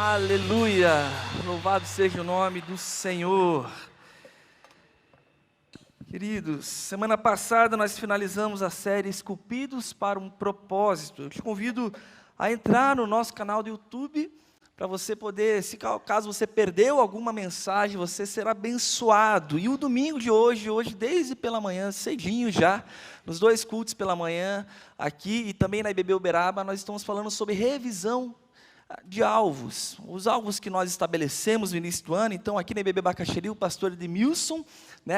Aleluia! Louvado seja o nome do Senhor. Queridos, semana passada nós finalizamos a série Esculpidos para um Propósito. Eu te convido a entrar no nosso canal do YouTube para você poder, se caso você perdeu alguma mensagem, você será abençoado. E o domingo de hoje desde pela manhã, cedinho já, nos 2 cultos pela manhã, aqui e também na IBB Uberaba, nós estamos falando sobre revisão de alvos, os alvos que nós estabelecemos no início do ano. Então aqui na IBB Bacaxeri, o pastor Edmilson,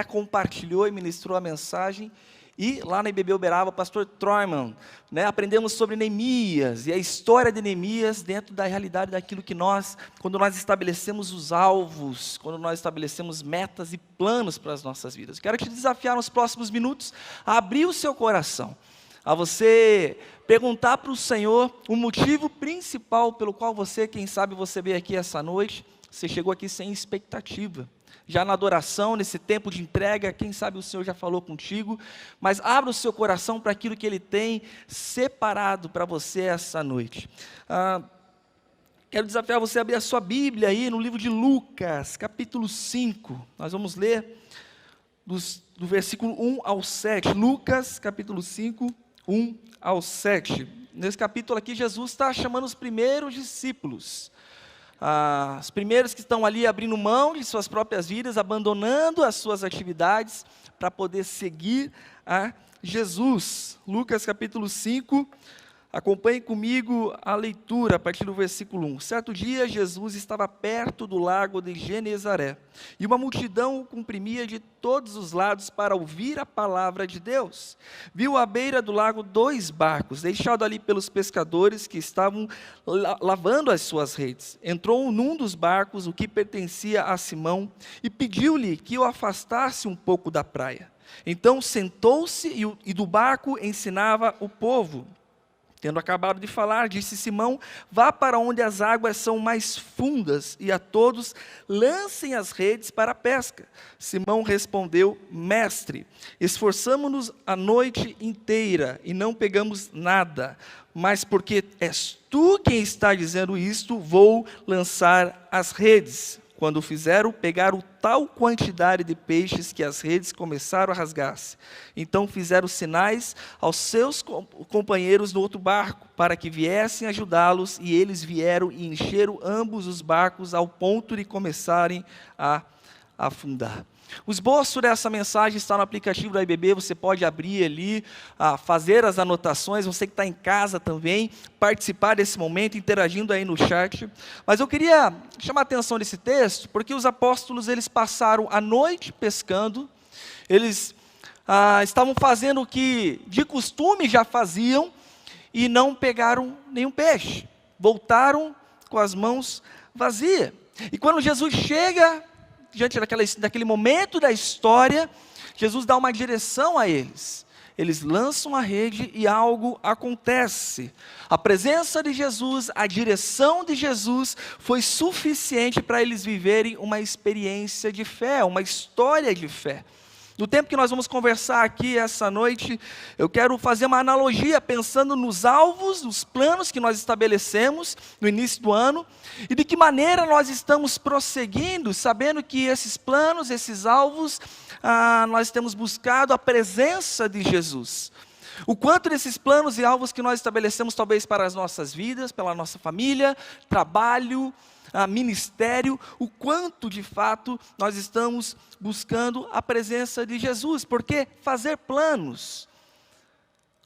compartilhou e ministrou a mensagem, e lá na IBB Uberaba, o pastor Troyman, aprendemos sobre Neemias, e a história de Neemias dentro da realidade daquilo que quando nós estabelecemos os alvos, quando nós estabelecemos metas e planos para as nossas vidas. Quero te desafiar nos próximos minutos a abrir o seu coração, a você perguntar para o Senhor o motivo principal pelo qual você, quem sabe você veio aqui essa noite, você chegou aqui sem expectativa, já na adoração, nesse tempo de entrega, quem sabe o Senhor já falou contigo, mas abra o seu coração para aquilo que Ele tem separado para você essa noite. Quero desafiar você a abrir a sua Bíblia aí no livro de Lucas, capítulo 5, nós vamos ler do versículo 1 ao 7, Lucas, capítulo 5, 1 ao 7, nesse capítulo aqui Jesus está chamando os primeiros discípulos, os primeiros que estão ali abrindo mão de suas próprias vidas, abandonando as suas atividades, para poder seguir a Jesus. Lucas capítulo 5, acompanhe comigo a leitura a partir do versículo 1. Certo dia, Jesus estava perto do lago de Genezaré, e uma multidão o comprimia de todos os lados para ouvir a palavra de Deus. Viu à beira do lago 2 barcos, deixados ali pelos pescadores que estavam lavando as suas redes. Entrou num dos barcos, o que pertencia a Simão, e pediu-lhe que o afastasse um pouco da praia. Então sentou-se e do barco ensinava o povo. Tendo acabado de falar, disse Simão: vá para onde as águas são mais fundas, e a todos lancem as redes para a pesca. Simão respondeu: mestre, esforçamo-nos a noite inteira e não pegamos nada, mas porque és tu quem está dizendo isto, vou lançar as redes. Quando o fizeram, pegaram tal quantidade de peixes que as redes começaram a rasgar-se. Então fizeram sinais aos seus companheiros no outro barco, para que viessem ajudá-los, e eles vieram e encheram ambos os barcos ao ponto de começarem a afundar. O esboço dessa mensagem está no aplicativo da IBB, você pode abrir ali, fazer as anotações, você que está em casa também, participar desse momento, interagindo aí no chat. Mas eu queria chamar a atenção desse texto, porque os apóstolos, eles passaram a noite pescando, eles estavam fazendo o que de costume já faziam, e não pegaram nenhum peixe, voltaram com as mãos vazias. E quando Jesus chega diante daquele momento da história, Jesus dá uma direção a eles. Eles lançam a rede e algo acontece. A presença de Jesus, a direção de Jesus foi suficiente para eles viverem uma experiência de fé, uma história de fé. No tempo que nós vamos conversar aqui essa noite, eu quero fazer uma analogia pensando nos alvos, nos planos que nós estabelecemos no início do ano, e de que maneira nós estamos prosseguindo, sabendo que esses planos, esses alvos, nós temos buscado a presença de Jesus. O quanto desses planos e alvos que nós estabelecemos talvez para as nossas vidas, pela nossa família, trabalho, ministério, o quanto de fato nós estamos buscando a presença de Jesus, porque fazer planos,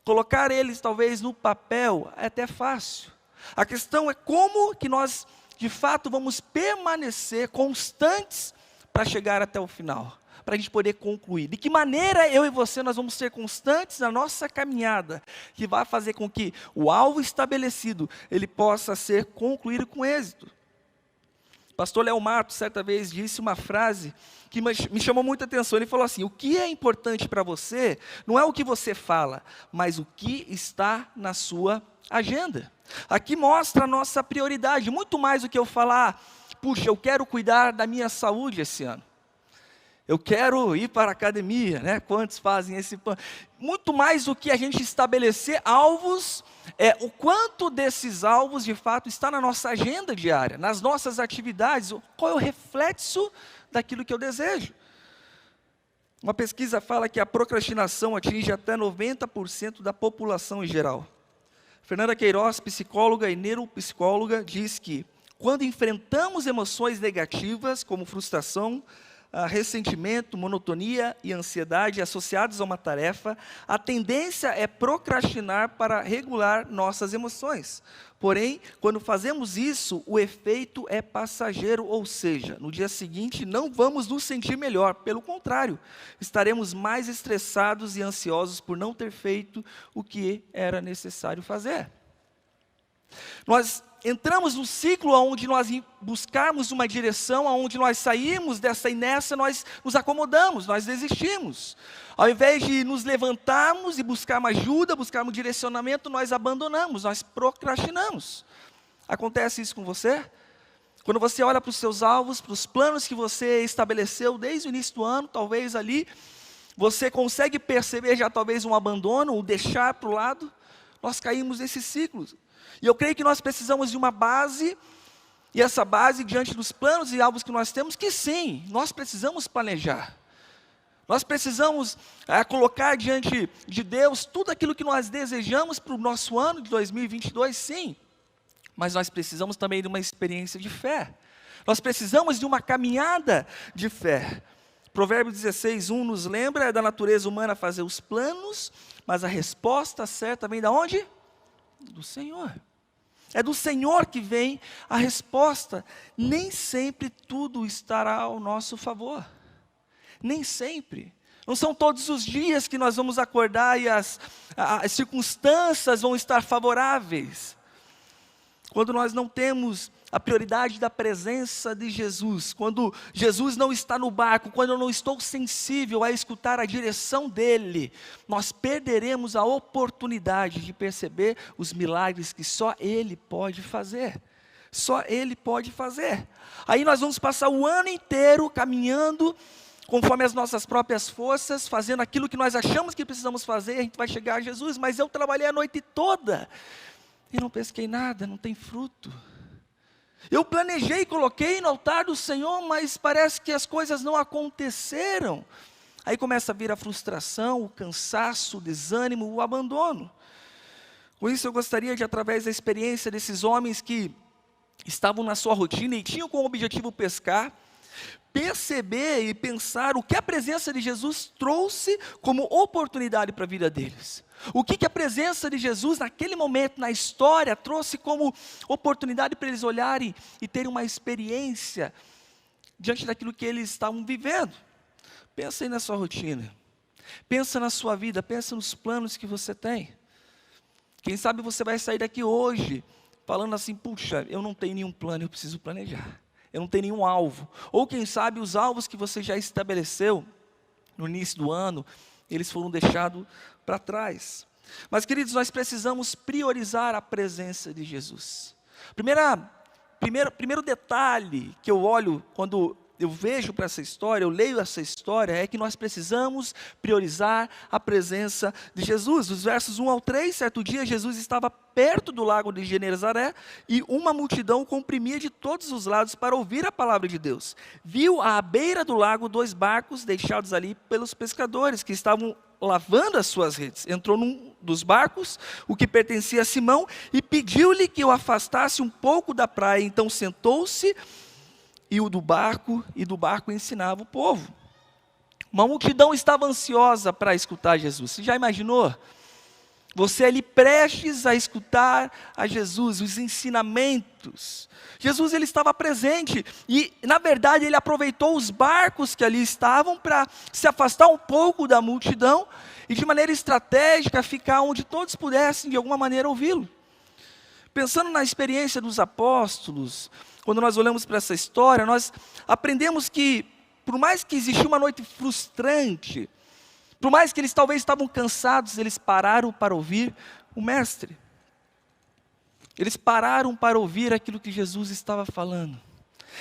colocar eles talvez no papel é até fácil, a questão é como que nós de fato vamos permanecer constantes para chegar até o final, para a gente poder concluir, de que maneira eu e você nós vamos ser constantes na nossa caminhada, que vai fazer com que o alvo estabelecido, ele possa ser concluído com êxito. Pastor Léo Matos, certa vez, disse uma frase que me chamou muita atenção. Ele falou assim: o que é importante para você, não é o que você fala, mas o que está na sua agenda. Aqui mostra a nossa prioridade, muito mais do que eu falar: puxa, eu quero cuidar da minha saúde esse ano. Eu quero ir para a academia, né? Quantos fazem esse plano? Muito mais do que a gente estabelecer alvos, o quanto desses alvos de fato está na nossa agenda diária, nas nossas atividades, qual é o reflexo daquilo que eu desejo. Uma pesquisa fala que a procrastinação atinge até 90% da população em geral. Fernanda Queiroz, psicóloga e neuropsicóloga, diz que quando enfrentamos emoções negativas, como frustração, ressentimento, monotonia e ansiedade associados a uma tarefa, a tendência é procrastinar para regular nossas emoções. Porém, quando fazemos isso, o efeito é passageiro, ou seja, no dia seguinte não vamos nos sentir melhor, pelo contrário, estaremos mais estressados e ansiosos por não ter feito o que era necessário fazer. Nós entramos num ciclo onde nós buscarmos uma direção, onde nós saímos dessa inércia, nós nos acomodamos, nós desistimos. Ao invés de nos levantarmos e buscarmos ajuda, buscarmos direcionamento, nós abandonamos, nós procrastinamos. Acontece isso com você? Quando você olha para os seus alvos, para os planos que você estabeleceu desde o início do ano, talvez ali, você consegue perceber já talvez um abandono, um deixar para o lado, nós caímos nesses ciclos. E eu creio que nós precisamos de uma base, e essa base, diante dos planos e alvos que nós temos, que sim, nós precisamos planejar. Nós precisamos colocar diante de Deus tudo aquilo que nós desejamos para o nosso ano de 2022, sim. Mas nós precisamos também de uma experiência de fé. Nós precisamos de uma caminhada de fé. Provérbios 16:1 nos lembra da natureza humana fazer os planos, mas a resposta certa vem de onde? Do Senhor. É do Senhor que vem a resposta. Nem sempre tudo estará ao nosso favor. Nem sempre. Não são todos os dias que nós vamos acordar e as circunstâncias vão estar favoráveis. Quando nós não temos a prioridade da presença de Jesus, quando Jesus não está no barco, quando eu não estou sensível a escutar a direção dEle, nós perderemos a oportunidade de perceber os milagres que só Ele pode fazer. Só Ele pode fazer. Aí nós vamos passar o ano inteiro caminhando conforme as nossas próprias forças, fazendo aquilo que nós achamos que precisamos fazer, a gente vai chegar a Jesus, mas eu trabalhei a noite toda e não pesquei nada, não tem fruto. Eu planejei e coloquei no altar do Senhor, mas parece que as coisas não aconteceram. Aí começa a vir a frustração, o cansaço, o desânimo, o abandono. Com isso eu gostaria de, através da experiência desses homens que estavam na sua rotina e tinham como objetivo pescar, perceber e pensar o que a presença de Jesus trouxe como oportunidade para a vida deles. O que a presença de Jesus naquele momento na história trouxe como oportunidade para eles olharem e terem uma experiência diante daquilo que eles estavam vivendo. Pensa aí na sua rotina. Pensa na sua vida, pensa nos planos que você tem. Quem sabe você vai sair daqui hoje falando assim, puxa, eu não tenho nenhum plano, eu preciso planejar. Eu não tenho nenhum alvo. Ou quem sabe os alvos que você já estabeleceu no início do ano, eles foram deixados para trás. Mas, queridos, nós precisamos priorizar a presença de Jesus. Primeiro detalhe que eu olho quando eu vejo para essa história, eu leio essa história, é que nós precisamos priorizar a presença de Jesus. Dos versos 1 ao 3, certo dia Jesus estava perto do lago de Genezaré e uma multidão comprimia de todos os lados para ouvir a palavra de Deus. Viu à beira do lago 2 barcos deixados ali pelos pescadores que estavam lavando as suas redes. Entrou num dos barcos, o que pertencia a Simão, e pediu-lhe que o afastasse um pouco da praia. Então sentou-se e do barco ensinava o povo. Uma multidão estava ansiosa para escutar Jesus. Você já imaginou? Você ali prestes a escutar a Jesus, os ensinamentos. Jesus ele estava presente e, na verdade, ele aproveitou os barcos que ali estavam para se afastar um pouco da multidão e, de maneira estratégica, ficar onde todos pudessem, de alguma maneira, ouvi-lo. Pensando na experiência dos apóstolos, quando nós olhamos para essa história, nós aprendemos que, por mais que existia uma noite frustrante, por mais que eles talvez estavam cansados, eles pararam para ouvir o Mestre. Eles pararam para ouvir aquilo que Jesus estava falando.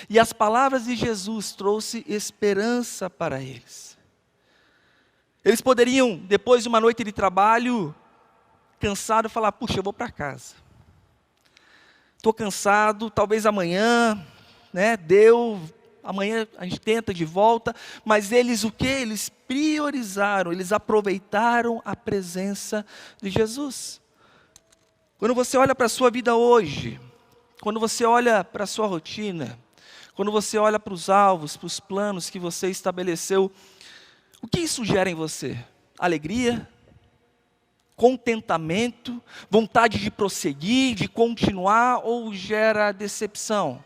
E as palavras de Jesus trouxe esperança para eles. Eles poderiam, depois de uma noite de trabalho, cansado, falar, puxa, eu vou para casa. Estou cansado, talvez amanhã, amanhã a gente tenta de volta. Mas eles o quê? Eles priorizaram, eles aproveitaram a presença de Jesus. Quando você olha para a sua vida hoje, quando você olha para a sua rotina, quando você olha para os alvos, para os planos que você estabeleceu, o que isso gera em você? Alegria? Contentamento? Vontade de prosseguir, de continuar? Ou gera decepção?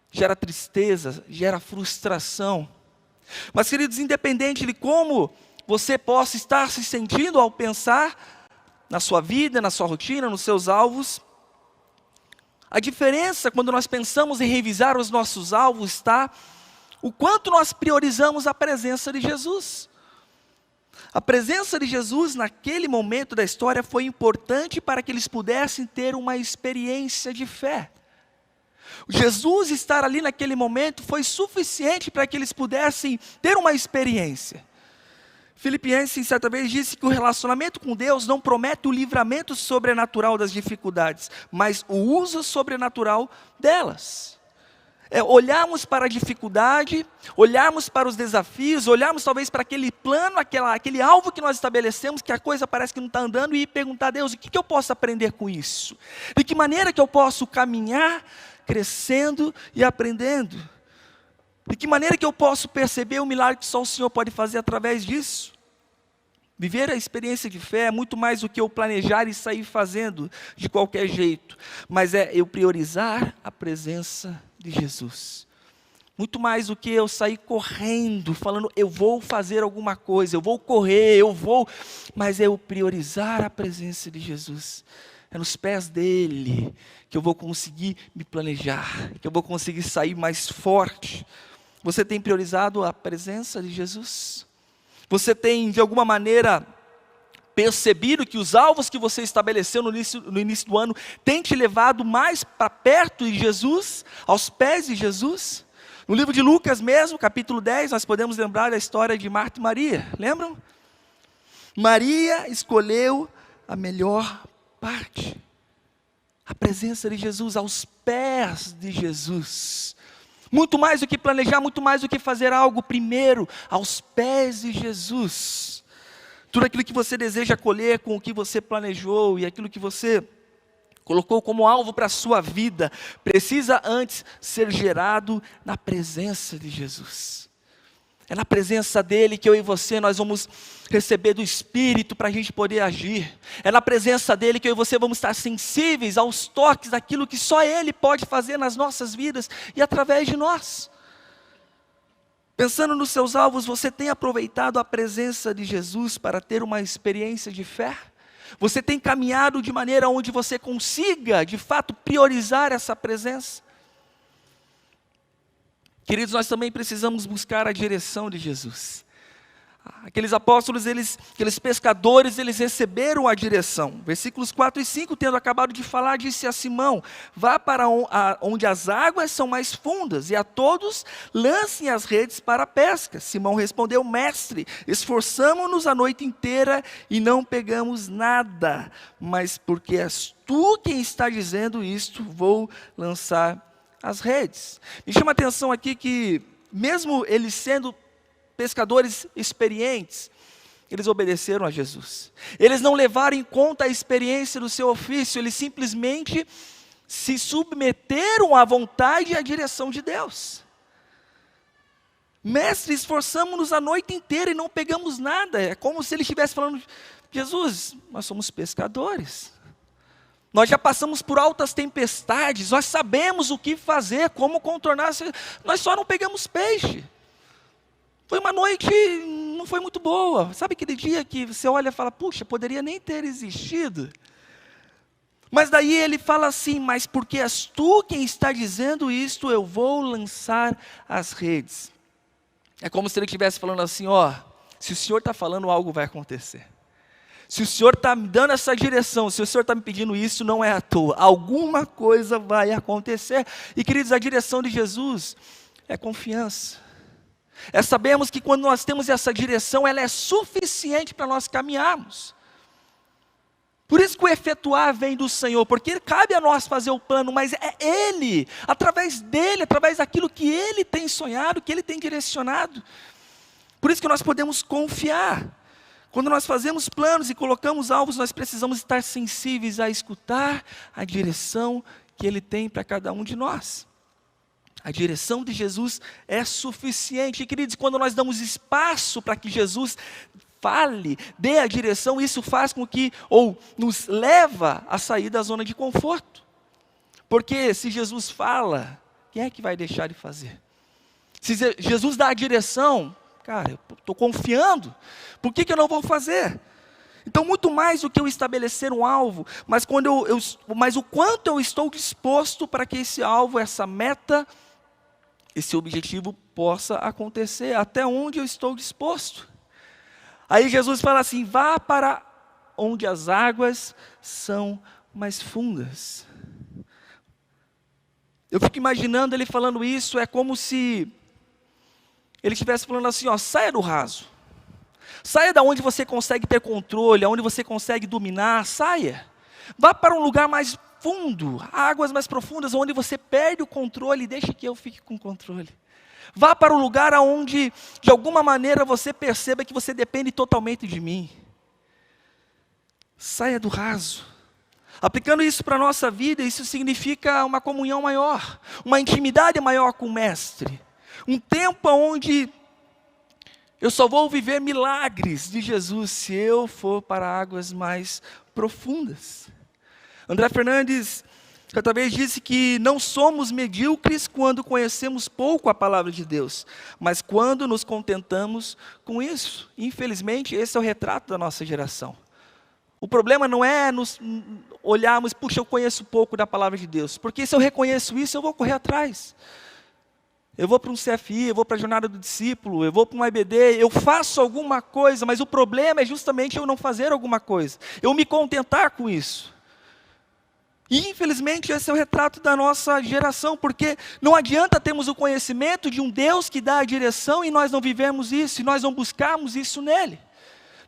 Gera tristeza? Gera frustração? Mas, queridos, independente de como você possa estar se sentindo ao pensar na sua vida, na sua rotina, nos seus alvos, a diferença quando nós pensamos em revisar os nossos alvos está o quanto nós priorizamos a presença de Jesus. A presença de Jesus naquele momento da história foi importante para que eles pudessem ter uma experiência de fé. Jesus estar ali naquele momento foi suficiente para que eles pudessem ter uma experiência. Filipenses, certa vez, disse que o relacionamento com Deus não promete o livramento sobrenatural das dificuldades, mas o uso sobrenatural delas. Olharmos para a dificuldade, olharmos para os desafios, olharmos talvez para aquele plano, aquele alvo que nós estabelecemos, que a coisa parece que não está andando, e perguntar a Deus, o que eu posso aprender com isso? De que maneira que eu posso caminhar, crescendo e aprendendo? De que maneira que eu posso perceber o milagre que só o Senhor pode fazer através disso? Viver a experiência de fé é muito mais do que eu planejar e sair fazendo de qualquer jeito. Mas é eu priorizar a presença de Jesus. Muito mais do que eu sair correndo, falando, eu vou fazer alguma coisa, eu vou correr, mas é eu priorizar a presença de Jesus. É nos pés dele que eu vou conseguir me planejar, que eu vou conseguir sair mais forte. Você tem priorizado a presença de Jesus? Você tem, de alguma maneira, percebido que os alvos que você estabeleceu no início do ano têm te levado mais para perto de Jesus, aos pés de Jesus? No livro de Lucas mesmo, capítulo 10, nós podemos lembrar da história de Marta e Maria, lembram? Maria escolheu a melhor parte, a presença de Jesus, aos pés de Jesus. Muito mais do que planejar, muito mais do que fazer algo primeiro, aos pés de Jesus. Tudo aquilo que você deseja colher com o que você planejou e aquilo que você colocou como alvo para a sua vida, precisa antes ser gerado na presença de Jesus. É na presença dele que eu e você, nós vamos receber do Espírito para a gente poder agir. É na presença dele que eu e você vamos estar sensíveis aos toques daquilo que só ele pode fazer nas nossas vidas e através de nós. Pensando nos seus alvos, você tem aproveitado a presença de Jesus para ter uma experiência de fé? Você tem caminhado de maneira onde você consiga, de fato, priorizar essa presença? Queridos, nós também precisamos buscar a direção de Jesus. Aqueles apóstolos, aqueles pescadores, eles receberam a direção. Versículos 4 e 5, tendo acabado de falar, disse a Simão, vá para onde as águas são mais fundas, e a todos lancem as redes para a pesca. Simão respondeu, mestre, esforçamo-nos a noite inteira e não pegamos nada, mas porque és tu quem está dizendo isto, vou lançar as redes. Me chama a atenção aqui que, mesmo eles sendo pescadores experientes, eles obedeceram a Jesus. Eles não levaram em conta a experiência do seu ofício, eles simplesmente se submeteram à vontade e à direção de Deus. Mestre, esforçamos-nos a noite inteira e não pegamos nada. É como se ele estivesse falando, Jesus, nós somos pescadores. Nós já passamos por altas tempestades, nós sabemos o que fazer, como contornar, nós só não pegamos peixe. Foi uma noite, não foi muito boa. Sabe aquele dia que você olha e fala, puxa, poderia nem ter existido. Mas daí ele fala assim, mas porque és tu quem está dizendo isto, eu vou lançar as redes. É como se ele estivesse falando assim, se o Senhor está falando, algo vai acontecer. Se o Senhor está me dando essa direção, se o Senhor está me pedindo isso, não é à toa. Alguma coisa vai acontecer. E queridos, a direção de Jesus é confiança. Sabemos que quando nós temos essa direção, ela é suficiente para nós caminharmos. Por isso que o efetuar vem do Senhor, porque cabe a nós fazer o plano, mas é Ele, através dEle, através daquilo que Ele tem sonhado, que Ele tem direcionado. Por isso que nós podemos confiar. Quando nós fazemos planos e colocamos alvos, nós precisamos estar sensíveis a escutar a direção que Ele tem para cada um de nós. A direção de Jesus é suficiente. E queridos, quando nós damos espaço para que Jesus fale, dê a direção, isso faz com que, ou nos leva a sair da zona de conforto. Porque se Jesus fala, quem é que vai deixar de fazer? Se Jesus dá a direção, cara, eu estou confiando, por que eu não vou fazer? Então, muito mais do que eu estabelecer um alvo, mas o quanto eu estou disposto para que esse alvo, essa meta, esse objetivo possa acontecer, até onde eu estou disposto. Aí Jesus fala assim, vá para onde as águas são mais fundas. Eu fico imaginando ele falando isso, é como se ele estivesse falando assim, saia do raso. Saia da onde você consegue ter controle, aonde você consegue dominar, saia. Vá para um lugar mais fundo, águas mais profundas, onde você perde o controle e deixe que eu fique com o controle. Vá para um lugar onde, de alguma maneira, você perceba que você depende totalmente de mim. Saia do raso. Aplicando isso para a nossa vida, isso significa uma comunhão maior, uma intimidade maior com o Mestre. Um tempo onde eu só vou viver milagres de Jesus se eu for para águas mais profundas. André Fernandes, certa vez disse que não somos medíocres quando conhecemos pouco a palavra de Deus, mas quando nos contentamos com isso. Infelizmente, esse é o retrato da nossa geração. O problema não é nos olharmos, puxa, eu conheço pouco da palavra de Deus, porque se eu reconheço isso, eu vou correr atrás. Eu vou para um CFI, eu vou para a jornada do discípulo, eu vou para um IBD, eu faço alguma coisa, mas o problema é justamente eu não fazer alguma coisa, eu me contentar com isso. E infelizmente esse é o retrato da nossa geração, porque não adianta termos o conhecimento de um Deus que dá a direção e nós não vivemos isso, e nós não buscarmos isso nele.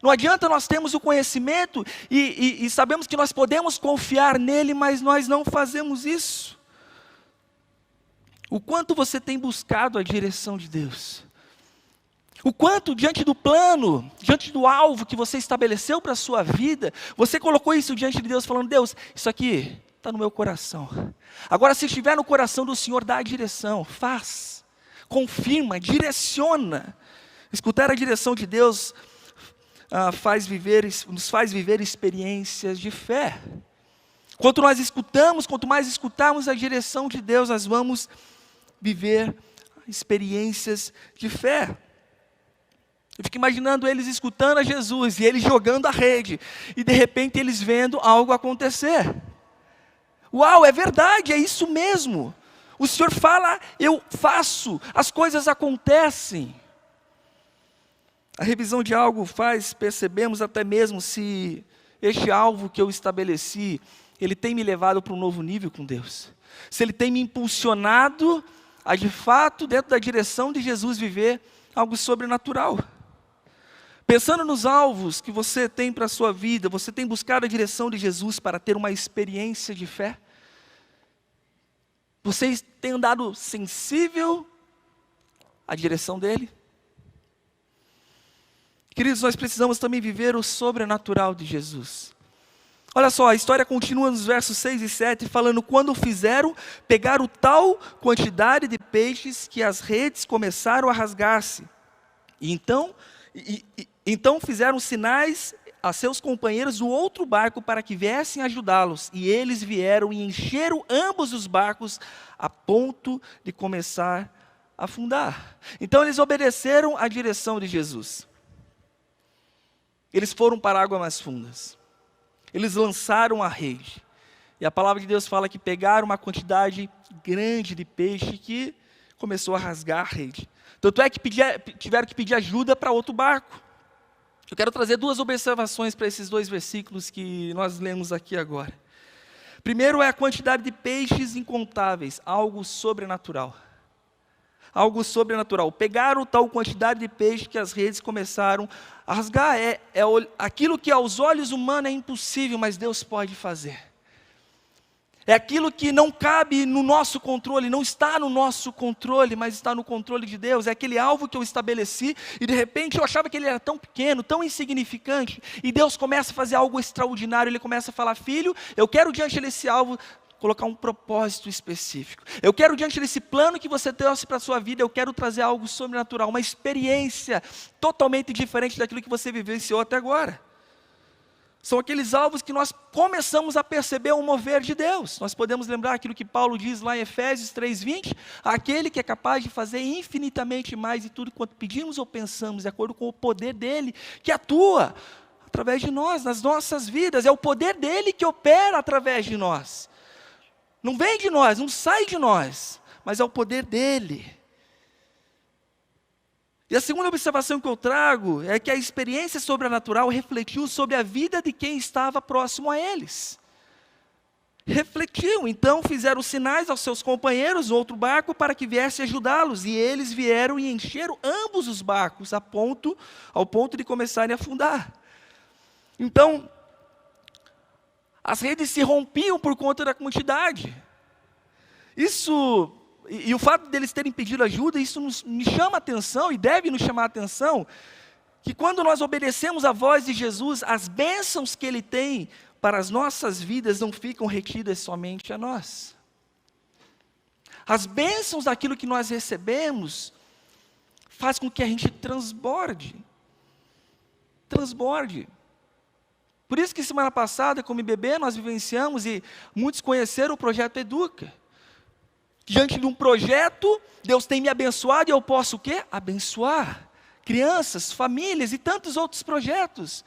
Não adianta nós termos o conhecimento e sabemos que nós podemos confiar nele, mas nós não fazemos isso. O quanto você tem buscado a direção de Deus? O quanto diante do plano, diante do alvo que você estabeleceu para a sua vida, você colocou isso diante de Deus falando, Deus, isso aqui está no meu coração. Agora se estiver no coração do Senhor, dá a direção, faz, confirma, direciona. Escutar a direção de Deus nos faz viver experiências de fé. Quanto mais escutarmos a direção de Deus, nós vamos viver experiências de fé. Eu fico imaginando eles escutando a Jesus e eles jogando a rede e de repente eles vendo algo acontecer. Uau, é verdade, é isso mesmo. O Senhor fala, eu faço, as coisas acontecem. A revisão de algo percebemos até mesmo se este alvo que eu estabeleci, ele tem me levado para um novo nível com Deus. Se ele tem me impulsionado a de fato, dentro da direção de Jesus, viver algo sobrenatural. Pensando nos alvos que você tem para a sua vida, você tem buscado a direção de Jesus para ter uma experiência de fé? Você tem andado sensível à direção dele? Queridos, nós precisamos também viver o sobrenatural de Jesus. Olha só, a história continua nos versos 6 e 7, falando, quando fizeram, pegaram tal quantidade de peixes que as redes começaram a rasgar-se. Então fizeram sinais a seus companheiros do outro barco para que viessem ajudá-los. E eles vieram e encheram ambos os barcos a ponto de começar a afundar. Então eles obedeceram à direção de Jesus. Eles foram para águas mais fundas. Eles lançaram a rede. E a palavra de Deus fala que pegaram uma quantidade grande de peixe que começou a rasgar a rede. Tanto é que tiveram que pedir ajuda para outro barco. Eu quero trazer duas observações para esses dois versículos que nós lemos aqui agora. Primeiro é a quantidade de peixes incontáveis, algo sobrenatural. Algo sobrenatural. Pegaram tal quantidade de peixe que as redes começaram a rasgar. Aquilo que aos olhos humanos é impossível, mas Deus pode fazer. É aquilo que não cabe no nosso controle, não está no nosso controle, mas está no controle de Deus. É aquele alvo que eu estabeleci e de repente eu achava que ele era tão pequeno, tão insignificante. E Deus começa a fazer algo extraordinário, Ele começa a falar: filho, eu quero diante desse alvo colocar um propósito específico. Eu quero diante desse plano que você trouxe para a sua vida, eu quero trazer algo sobrenatural, uma experiência totalmente diferente daquilo que você vivenciou até agora. São aqueles alvos que nós começamos a perceber o mover de Deus. Nós podemos lembrar aquilo que Paulo diz lá em Efésios 3:20, aquele que é capaz de fazer infinitamente mais de tudo quanto pedimos ou pensamos, de acordo com o poder dele, que atua através de nós, nas nossas vidas. É o poder dele que opera através de nós. Não vem de nós, não sai de nós, mas é o poder dele. E a segunda observação que eu trago é que a experiência sobrenatural refletiu sobre a vida de quem estava próximo a eles. Refletiu, então fizeram sinais aos seus companheiros no outro barco para que viessem ajudá-los. E eles vieram e encheram ambos os barcos, ao ponto de começarem a afundar. Então, as redes se rompiam por conta da quantidade. E o fato deles terem pedido ajuda, isso me chama a atenção e deve nos chamar a atenção, que quando nós obedecemos a voz de Jesus, as bênçãos que Ele tem para as nossas vidas não ficam retidas somente a nós. As bênçãos daquilo que nós recebemos faz com que a gente transborde. Por isso que semana passada, como IBB, nós vivenciamos e muitos conheceram o projeto Educa. Diante de um projeto, Deus tem me abençoado e eu posso o quê? Abençoar crianças, famílias e tantos outros projetos.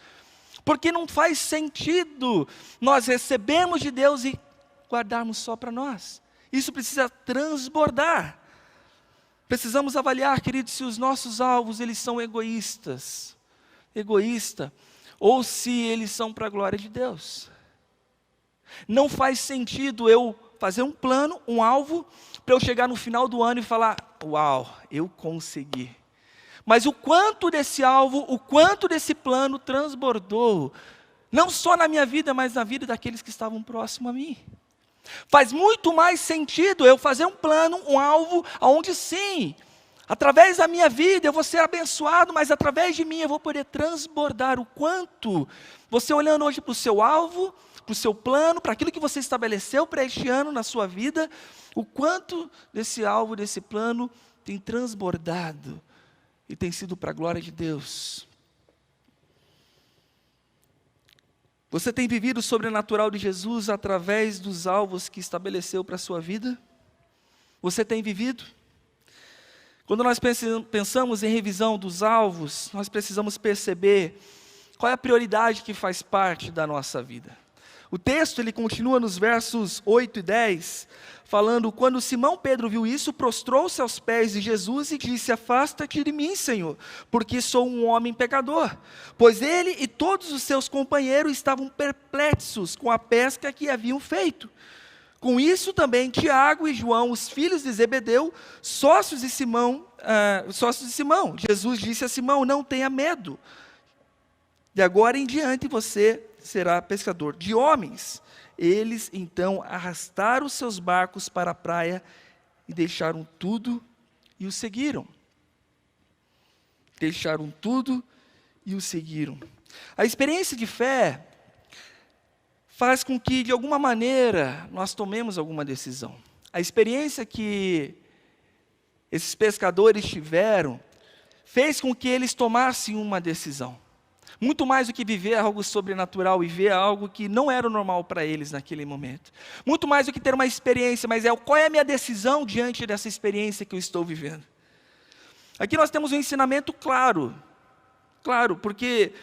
Porque não faz sentido nós recebemos de Deus e guardarmos só para nós. Isso precisa transbordar. Precisamos avaliar, queridos, se os nossos alvos eles são egoísta, ou se eles são para a glória de Deus. Não faz sentido eu fazer um plano, um alvo, para eu chegar no final do ano e falar: uau, eu consegui. Mas o quanto desse alvo, o quanto desse plano transbordou, não só na minha vida, mas na vida daqueles que estavam próximos a mim. Faz muito mais sentido eu fazer um plano, um alvo, onde sim, através da minha vida eu vou ser abençoado, mas através de mim eu vou poder transbordar. O quanto, você olhando hoje para o seu alvo, para o seu plano, para aquilo que você estabeleceu para este ano na sua vida, o quanto desse alvo, desse plano tem transbordado e tem sido para a glória de Deus. Você tem vivido o sobrenatural de Jesus através dos alvos que estabeleceu para a sua vida? Você tem vivido? Quando nós pensamos em revisão dos alvos, nós precisamos perceber qual é a prioridade que faz parte da nossa vida. O texto ele continua nos versos 8 e 10, falando: quando Simão Pedro viu isso, prostrou-se aos pés de Jesus e disse: afasta-te de mim, Senhor, porque sou um homem pecador. Pois ele e todos os seus companheiros estavam perplexos com a pesca que haviam feito. Com isso também Tiago e João, os filhos de Zebedeu, sócios de Simão. Jesus disse a Simão: não tenha medo, de agora em diante você será pescador de homens. Eles então arrastaram seus barcos para a praia e deixaram tudo e o seguiram. Deixaram tudo e o seguiram. A experiência de fé faz com que, de alguma maneira, nós tomemos alguma decisão. A experiência que esses pescadores tiveram fez com que eles tomassem uma decisão. Muito mais do que viver algo sobrenatural e ver algo que não era o normal para eles naquele momento. Muito mais do que ter uma experiência, mas qual é a minha decisão diante dessa experiência que eu estou vivendo. Aqui nós temos um ensinamento claro, porque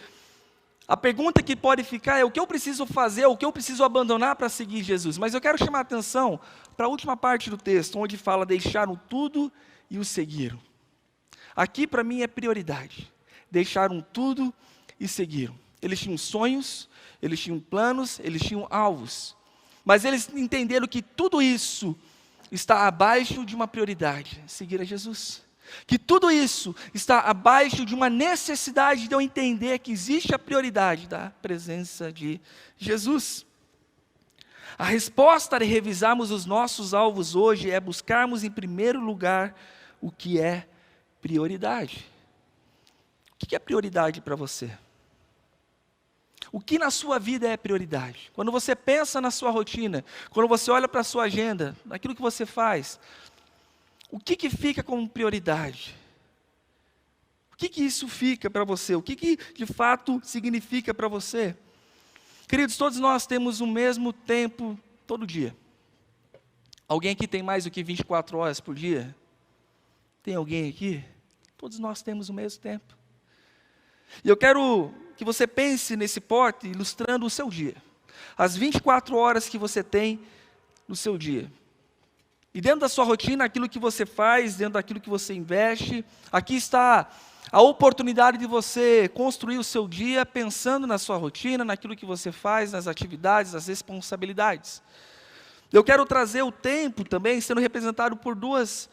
a pergunta que pode ficar é: o que eu preciso fazer, o que eu preciso abandonar para seguir Jesus? Mas eu quero chamar a atenção para a última parte do texto, onde fala: deixaram tudo e o seguiram. Aqui para mim é prioridade. Deixaram tudo e seguiram. Eles tinham sonhos, eles tinham planos, eles tinham alvos. Mas eles entenderam que tudo isso está abaixo de uma prioridade, seguir a Jesus. Que tudo isso está abaixo de uma necessidade de eu entender que existe a prioridade da presença de Jesus. A resposta de revisarmos os nossos alvos hoje é buscarmos em primeiro lugar o que é prioridade. O que é prioridade para você? O que na sua vida é prioridade? Quando você pensa na sua rotina, quando você olha para a sua agenda, naquilo que você faz, o que fica como prioridade? O que isso fica para você? O que de fato significa para você? Queridos, todos nós temos o mesmo tempo todo dia. Alguém aqui tem mais do que 24 horas por dia? Tem alguém aqui? Todos nós temos o mesmo tempo. E eu quero que você pense nesse pote ilustrando o seu dia. As 24 horas que você tem no seu dia. E dentro da sua rotina, aquilo que você faz, dentro daquilo que você investe, aqui está a oportunidade de você construir o seu dia pensando na sua rotina, naquilo que você faz, nas atividades, nas responsabilidades. Eu quero trazer o tempo também sendo representado por dois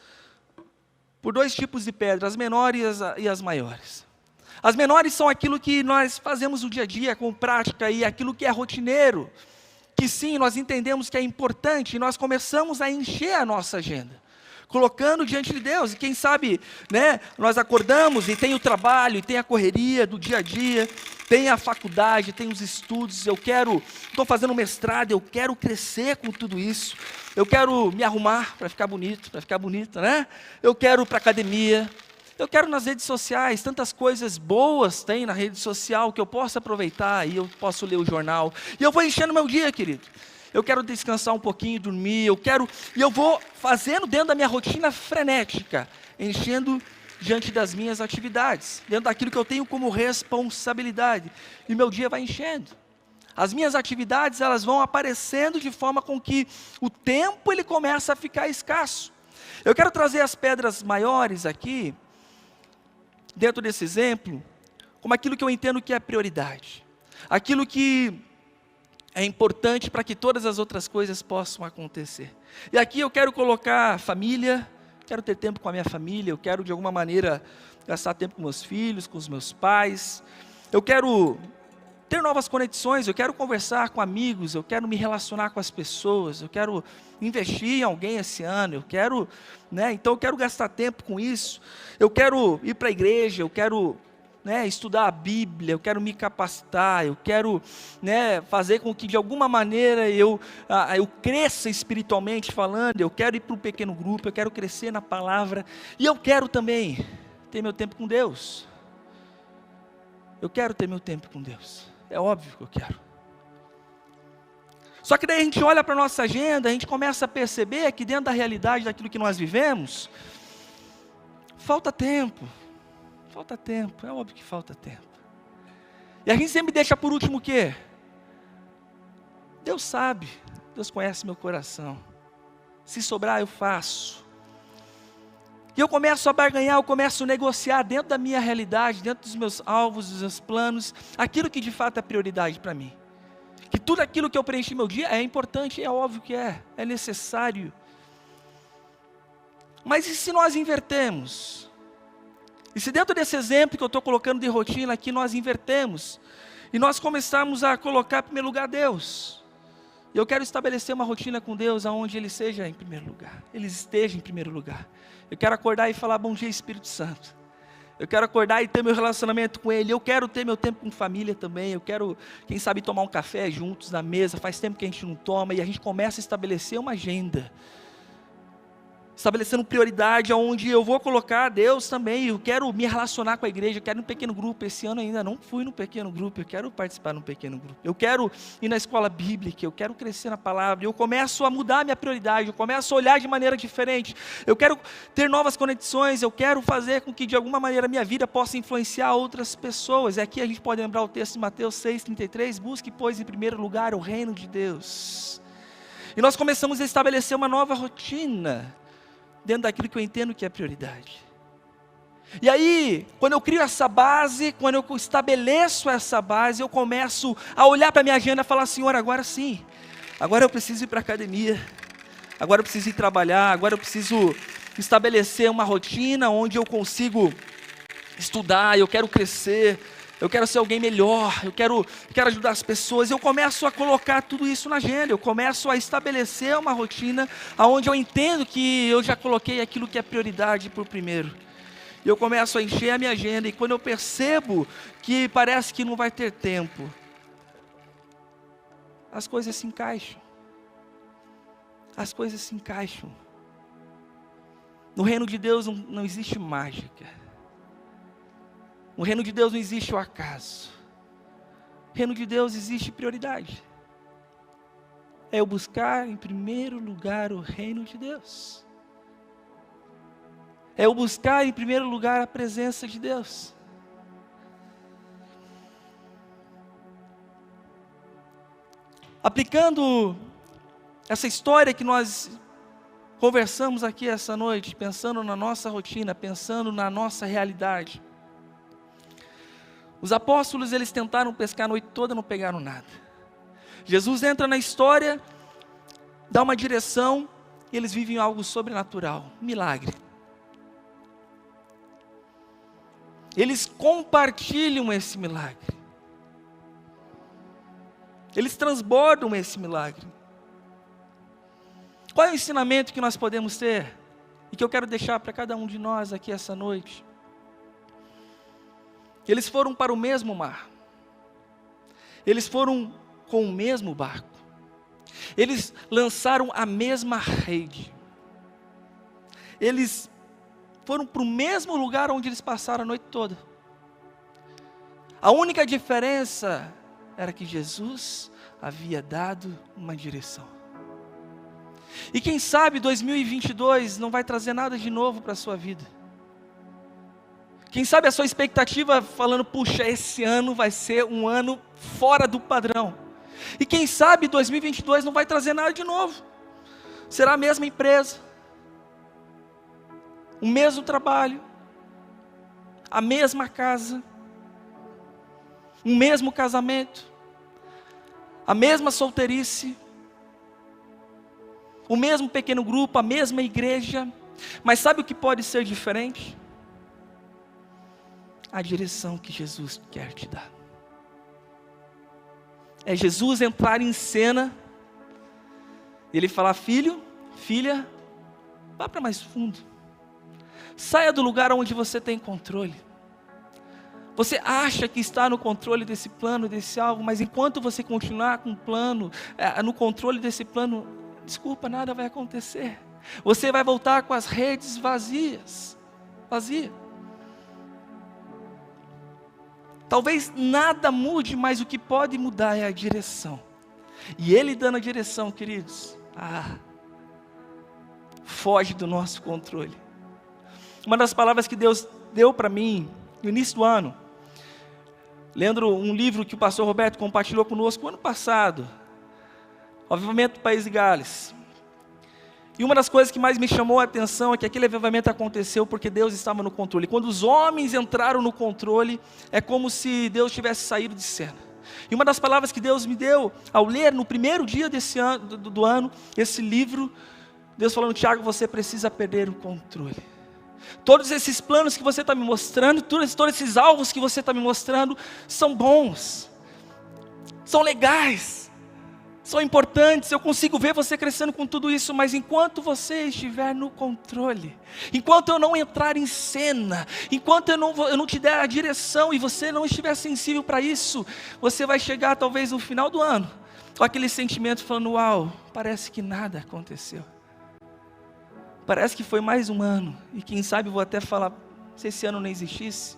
tipos de pedras, as menores e as maiores. As menores são aquilo que nós fazemos no dia a dia com prática e aquilo que é rotineiro, que sim, nós entendemos que é importante e nós começamos a encher a nossa agenda, colocando diante de Deus. E quem sabe, nós acordamos e tem o trabalho, e tem a correria do dia a dia, tem a faculdade, tem os estudos, estou fazendo mestrado, eu quero crescer com tudo isso, eu quero me arrumar para ficar bonito, para ficar bonita, eu quero ir para a academia, eu quero nas redes sociais, tantas coisas boas tem na rede social que eu posso aproveitar e eu posso ler o jornal. E eu vou enchendo meu dia, querido. Eu quero descansar um pouquinho, dormir, e eu vou fazendo dentro da minha rotina frenética, enchendo diante das minhas atividades, dentro daquilo que eu tenho como responsabilidade. E meu dia vai enchendo. As minhas atividades, elas vão aparecendo de forma com que o tempo ele começa a ficar escasso. Eu quero trazer as pedras maiores aqui, dentro desse exemplo, como aquilo que eu entendo que é prioridade. Aquilo que é importante para que todas as outras coisas possam acontecer. E aqui eu quero colocar família, quero ter tempo com a minha família, eu quero de alguma maneira gastar tempo com meus filhos, com os meus pais. Eu quero ter novas conexões, eu quero conversar com amigos, eu quero me relacionar com as pessoas, eu quero investir em alguém esse ano, então eu quero gastar tempo com isso, eu quero ir para a igreja, eu quero estudar a Bíblia, eu quero me capacitar, eu quero fazer com que de alguma maneira eu cresça espiritualmente falando, eu quero ir para um pequeno grupo, eu quero crescer na palavra, e eu quero também ter meu tempo com Deus. Eu quero ter meu tempo com Deus. É óbvio que eu quero. Só que daí a gente olha para a nossa agenda, a gente começa a perceber que dentro da realidade daquilo que nós vivemos, falta tempo, é óbvio que falta tempo. E a gente sempre deixa por último o quê? Deus sabe, Deus conhece meu coração. Se sobrar eu faço. E eu começo a barganhar, eu começo a negociar dentro da minha realidade, dentro dos meus alvos, dos meus planos, aquilo que de fato é prioridade para mim. Que tudo aquilo que eu preenchi meu dia é importante, é óbvio que é necessário. Mas e se nós invertemos? E se dentro desse exemplo que eu estou colocando de rotina aqui, nós invertemos, e nós começarmos a colocar em primeiro lugar Deus. E eu quero estabelecer uma rotina com Deus, onde Ele seja em primeiro lugar, Ele esteja em primeiro lugar. Eu quero acordar e falar, bom dia Espírito Santo. Eu quero acordar e ter meu relacionamento com Ele. Eu quero ter meu tempo com família também. Eu quero, quem sabe, tomar um café juntos na mesa. Faz tempo que a gente não toma. E a gente começa a estabelecer uma agenda. Estabelecendo prioridade, onde eu vou colocar Deus também. Eu quero me relacionar com a igreja. Eu quero ir no pequeno grupo. Esse ano ainda não fui no pequeno grupo. Eu quero participar no pequeno grupo. Eu quero ir na escola bíblica. Eu quero crescer na palavra. Eu começo a mudar a minha prioridade. Eu começo a olhar de maneira diferente. Eu quero ter novas conexões. Eu quero fazer com que de alguma maneira a minha vida possa influenciar outras pessoas. E aqui a gente pode lembrar o texto de Mateus 6,33. Busque, pois, em primeiro lugar o reino de Deus. E nós começamos a estabelecer uma nova rotina dentro daquilo que eu entendo que é prioridade. E aí, quando eu crio essa base, quando eu estabeleço essa base, eu começo a olhar para a minha agenda e falar: Senhor, agora sim, agora eu preciso ir para a academia, agora eu preciso ir trabalhar, agora eu preciso estabelecer uma rotina onde eu consigo estudar, eu quero crescer, eu quero ser alguém melhor, eu quero ajudar as pessoas. Eu começo a colocar tudo isso na agenda, eu começo a estabelecer uma rotina onde eu entendo que eu já coloquei aquilo que é prioridade por primeiro. E eu começo a encher a minha agenda, e quando eu percebo que parece que não vai ter tempo, as coisas se encaixam. As coisas se encaixam. No reino de Deus não existe mágica. No reino de Deus não existe o acaso. No reino de Deus existe prioridade. É eu buscar em primeiro lugar o reino de Deus. É eu buscar em primeiro lugar a presença de Deus. Aplicando essa história que nós conversamos aqui essa noite, pensando na nossa rotina, pensando na nossa realidade. Os apóstolos, eles tentaram pescar a noite toda, não pegaram nada. Jesus entra na história, dá uma direção, e eles vivem algo sobrenatural, um milagre. Eles compartilham esse milagre. Eles transbordam esse milagre. Qual é o ensinamento que nós podemos ter? E que eu quero deixar para cada um de nós aqui essa noite. Eles foram para o mesmo mar. Eles foram com o mesmo barco. Eles lançaram a mesma rede. Eles foram para o mesmo lugar onde eles passaram a noite toda. A única diferença era que Jesus havia dado uma direção. E quem sabe 2022 não vai trazer nada de novo para a sua vida. Quem sabe a sua expectativa falando: puxa, esse ano vai ser um ano fora do padrão. E quem sabe 2022 não vai trazer nada de novo. Será a mesma empresa, o mesmo trabalho, a mesma casa, o mesmo casamento, a mesma solteirice, o mesmo pequeno grupo, a mesma igreja. Mas sabe o que pode ser diferente? A direção que Jesus quer te dar. É Jesus entrar em cena, e Ele falar: filho, filha, vá para mais fundo. Saia do lugar onde você tem controle. Você acha que está no controle desse plano, desse alvo, mas enquanto você continuar com o plano, no controle desse plano, desculpa, nada vai acontecer. Você vai voltar com as redes vazias. Talvez nada mude, mas o que pode mudar é a direção. E Ele dando a direção, queridos, foge do nosso controle. Uma das palavras que Deus deu para mim no início do ano, lendo um livro que o pastor Roberto compartilhou conosco ano passado, o Avivamento do País de Gales. E uma das coisas que mais me chamou a atenção é que aquele avivamento aconteceu porque Deus estava no controle. Quando os homens entraram no controle, é como se Deus tivesse saído de cena. E uma das palavras que Deus me deu ao ler no primeiro dia desse ano, do ano, esse livro, Deus falando: Tiago, você precisa perder o controle. Todos esses planos que você está me mostrando, todos esses alvos que você está me mostrando, são bons, são legais, são importantes, eu consigo ver você crescendo com tudo isso, mas enquanto você estiver no controle, enquanto eu não entrar em cena, enquanto eu não te der a direção e você não estiver sensível para isso, você vai chegar talvez no final do ano, com aquele sentimento falando: uau, parece que nada aconteceu. Parece que foi mais um ano, e quem sabe eu vou até falar: se esse ano não existisse,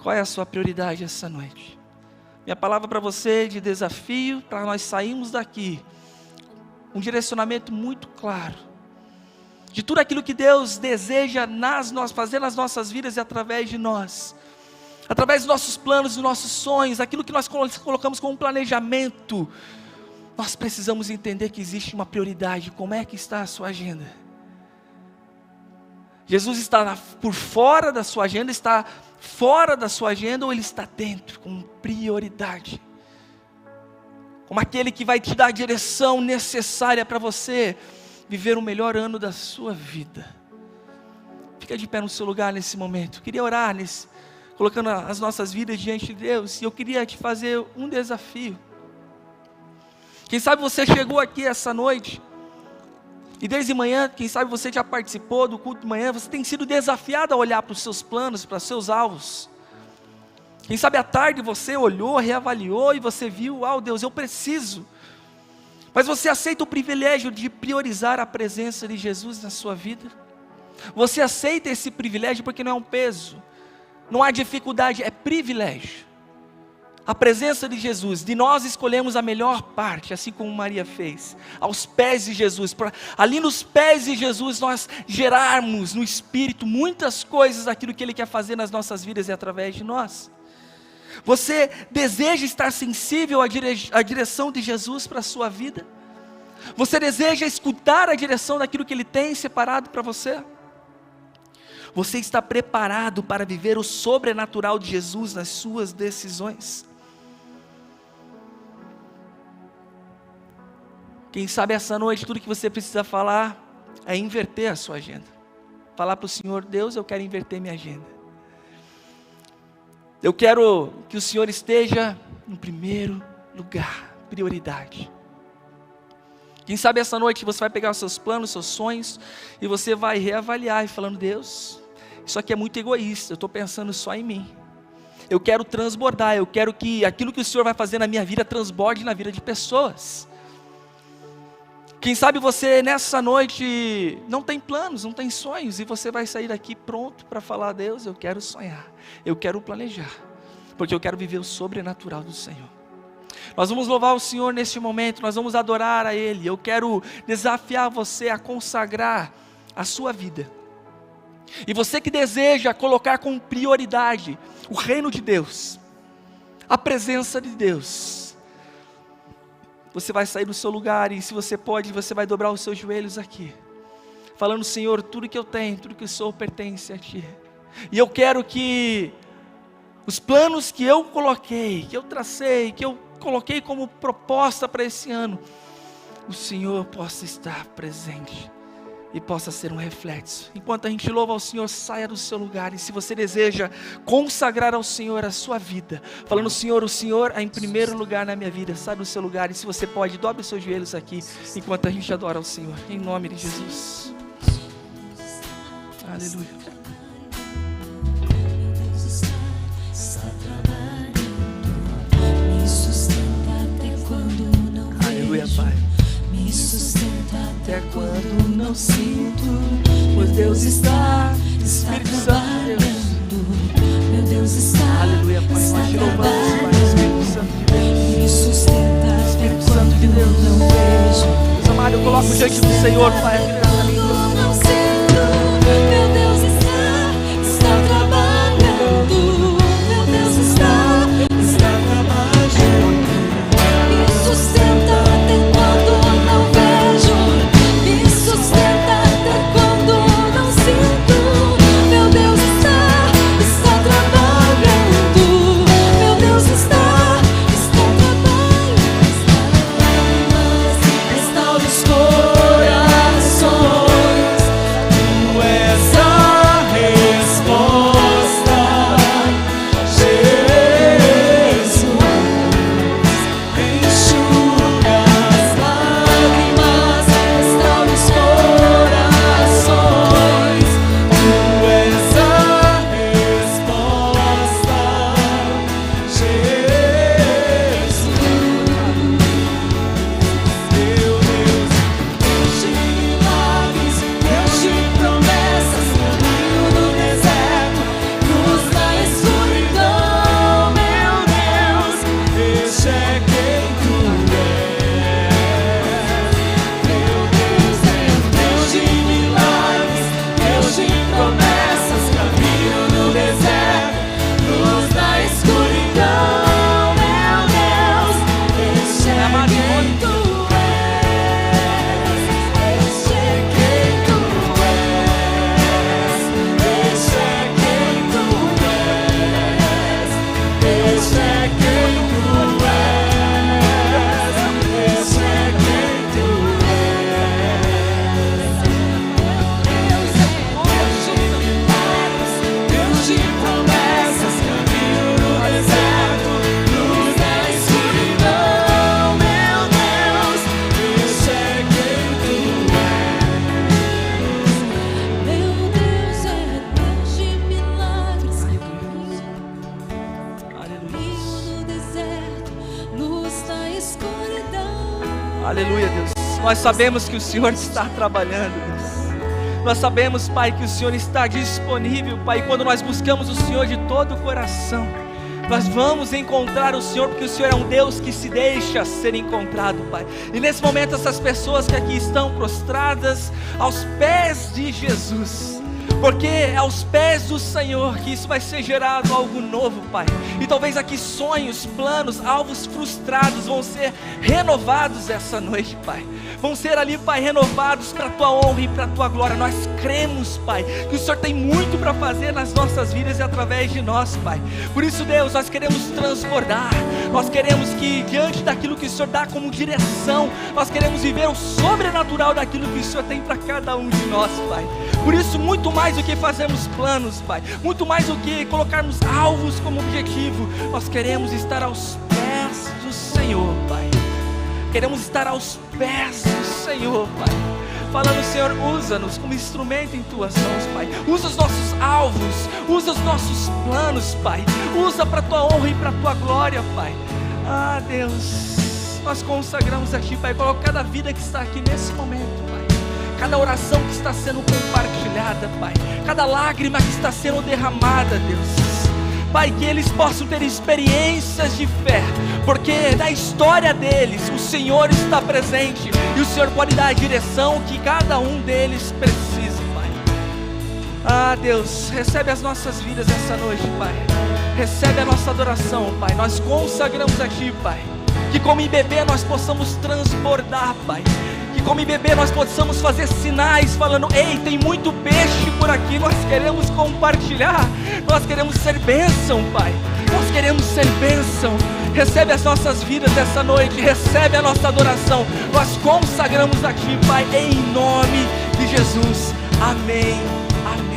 qual é a sua prioridade essa noite? Minha palavra para você de desafio, para nós sairmos daqui, um direcionamento muito claro, de tudo aquilo que Deus deseja fazer nas nossas vidas e através de nós, através dos nossos planos, dos nossos sonhos, aquilo que nós colocamos como um planejamento. Nós precisamos entender que existe uma prioridade. Como é que está a sua agenda? Jesus está por fora da sua agenda, está fora da sua agenda, ou Ele está dentro, com prioridade? Como aquele que vai te dar a direção necessária para você viver o melhor ano da sua vida. Fica de pé no seu lugar nesse momento. Eu queria orar colocando as nossas vidas diante de Deus, e eu queria te fazer um desafio. Quem sabe você chegou aqui essa noite, e desde manhã, quem sabe você já participou do culto de manhã, você tem sido desafiado a olhar para os seus planos, para os seus alvos. Quem sabe à tarde você olhou, reavaliou e você viu, Deus, eu preciso. Mas você aceita o privilégio de priorizar a presença de Jesus na sua vida? Você aceita esse privilégio porque não é um peso, não há dificuldade, é privilégio. A presença de Jesus, de nós escolhemos a melhor parte, assim como Maria fez, aos pés de Jesus, ali nos pés de Jesus nós gerarmos no Espírito muitas coisas daquilo que Ele quer fazer nas nossas vidas e através de nós. Você deseja estar sensível à direção de Jesus para a sua vida? Você deseja escutar a direção daquilo que Ele tem separado para você? Você está preparado para viver o sobrenatural de Jesus nas suas decisões? Quem sabe essa noite tudo que você precisa falar é inverter a sua agenda. Falar para o Senhor: Deus, eu quero inverter minha agenda. Eu quero que o Senhor esteja em primeiro lugar, prioridade. Quem sabe essa noite você vai pegar os seus planos, os seus sonhos, e você vai reavaliar e falando: Deus, isso aqui é muito egoísta, eu estou pensando só em mim. Eu quero transbordar, eu quero que aquilo que o Senhor vai fazer na minha vida transborde na vida de pessoas. Quem sabe você nessa noite não tem planos, não tem sonhos, e você vai sair daqui pronto para falar: Deus, eu quero sonhar, eu quero planejar, porque eu quero viver o sobrenatural do Senhor. Nós vamos louvar o Senhor neste momento, nós vamos adorar a Ele. Eu quero desafiar você a consagrar a sua vida. E você que deseja colocar como prioridade o reino de Deus, a presença de Deus, você vai sair do seu lugar, e se você pode, você vai dobrar os seus joelhos aqui, falando: Senhor, tudo que eu tenho, tudo que eu sou pertence a Ti. E eu quero que os planos que eu coloquei, que eu tracei, que eu coloquei como proposta para esse ano, o Senhor possa estar presente e possa ser um reflexo. Enquanto a gente louva ao Senhor, saia do seu lugar. E se você deseja consagrar ao Senhor a sua vida, falando: Senhor, o Senhor é em primeiro lugar na minha vida, saia do seu lugar. E se você pode, dobre os seus joelhos aqui, enquanto a gente adora ao Senhor, em nome de Jesus. Aleluia. Aleluia, Pai. Me sustenta até quando não sinto, pois Deus está trabalhando. Meu Deus está. Aleluia, Pai. Nós te louvamos, Pai. Espírito Santo de Deus. Me sustenta Espírito até Santo de quando Deus. não vejo. Deus amado, eu coloco diante do Senhor, Pai. Quando não sinto, meu Deus está trabalhando. Meu Deus está trabalhando. Me sustenta até quando não vejo. Me sustenta até quando não sinto. Meu Deus está trabalhando. Meu Deus está trabalhando. Restaura os corações. Nós sabemos que o Senhor está trabalhando, Deus. Nós sabemos, Pai, que o Senhor está disponível, Pai. E quando nós buscamos o Senhor de todo o coração, nós vamos encontrar o Senhor, porque o Senhor é um Deus que se deixa ser encontrado, Pai. E nesse momento essas pessoas que aqui estão prostradas aos pés de Jesus, porque é aos pés do Senhor que isso vai ser gerado algo novo, Pai. E talvez aqui sonhos, planos, alvos frustrados vão ser renovados essa noite, Pai. Vão ser ali, Pai, renovados para a Tua honra e para a Tua glória. Nós cremos, Pai, que o Senhor tem muito para fazer nas nossas vidas e através de nós, Pai. Por isso, Deus, nós queremos transbordar. Nós queremos que, diante daquilo que o Senhor dá como direção, nós queremos viver o sobrenatural daquilo que o Senhor tem para cada um de nós, Pai. Por isso, muito mais do que fazermos planos, Pai, muito mais do que colocarmos alvos como objetivo, nós queremos estar aos pés do Senhor, Pai. Queremos estar aos pés do Senhor, Pai. Falando, Senhor, usa-nos como instrumento em Tuas mãos, Pai. Usa os nossos alvos, usa os nossos planos, Pai. Usa para a Tua honra e para a Tua glória, Pai. Ah, Deus, nós consagramos a Ti, Pai. Coloca cada vida que está aqui nesse momento, Pai. Cada oração que está sendo compartilhada, Pai. Cada lágrima que está sendo derramada, Deus. Pai, que eles possam ter experiências de fé, porque na história deles o Senhor está presente e o Senhor pode dar a direção que cada um deles precisa, Pai. Ah, Deus, recebe as nossas vidas essa noite, Pai. Recebe a nossa adoração, Pai. Nós consagramos a Ti, Pai. Que como em bebê nós possamos transbordar, Pai. Que como em bebê nós possamos fazer sinais falando: ei, tem muito peixe por aqui, nós queremos compartilhar, nós queremos ser bênção, Pai. Nós queremos ser bênção. Recebe as nossas vidas essa noite, recebe a nossa adoração. Nós consagramos a Ti, Pai, em nome de Jesus. Amém. Amém.